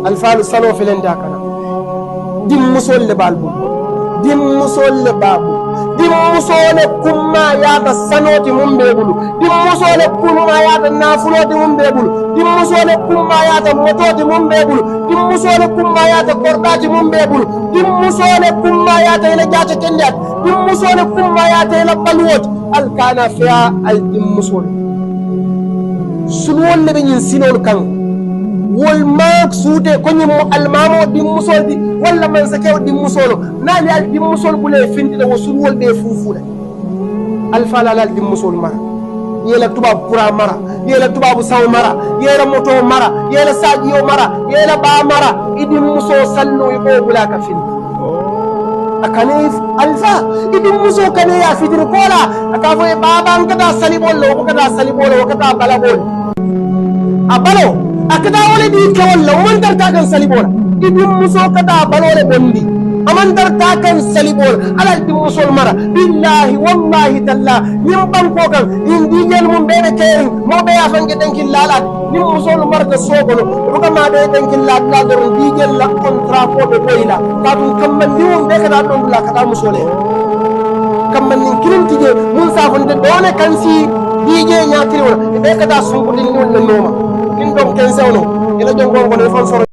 alfaalu saloo filenda kana dimmusol le balbu dimmusol le babu dimmusole kumma yaata sanoti mum beebulu dimmusole kumma yaata nafuloti mum beebulu dimmusole kumma yaata mototi mum beebulu dimmusole kumma yaata kordaji mum beebulu dimmusole kumma yaata ila jaata kendat dimmusole kumma yaata ila balwot alkana fiya al dimmusol sulwol le be nyin sinol kan wol mak suute ko nyim almamo dimmusol di walla man sakew dimmusolo nani al dimmusol bule findide wo sulwol de fufude alfala lal dimmusol mara yela tubab kura mara yela tubabu saw mara yela moto mara yela sajiyo mara yela ba mara idimmuso sallu ibo bulaka finde akanif alfa idimmuso kane ya fidiri kola akafo e baba ngada salibol lo kada salibol lo kada balabol abalo akada wala di kewal law man darta kan salibol idimmuso kada balole bondi aman darta kan salibol ala idimmuso mara billahi wallahi talla nim banko kan indi jel mum bebe kering mo be afange denkin lalat nim musol marta sogolo ruka ma be denkin lalat la di jel la contrat ko be boyla kadu kamman diwum be kada don la kada musole kamman nin kirim tije mun safunde done kansi dije nyakiri wala be kada sunkutin ni wala noma nin don kensewno ila jongo ko ne fon soro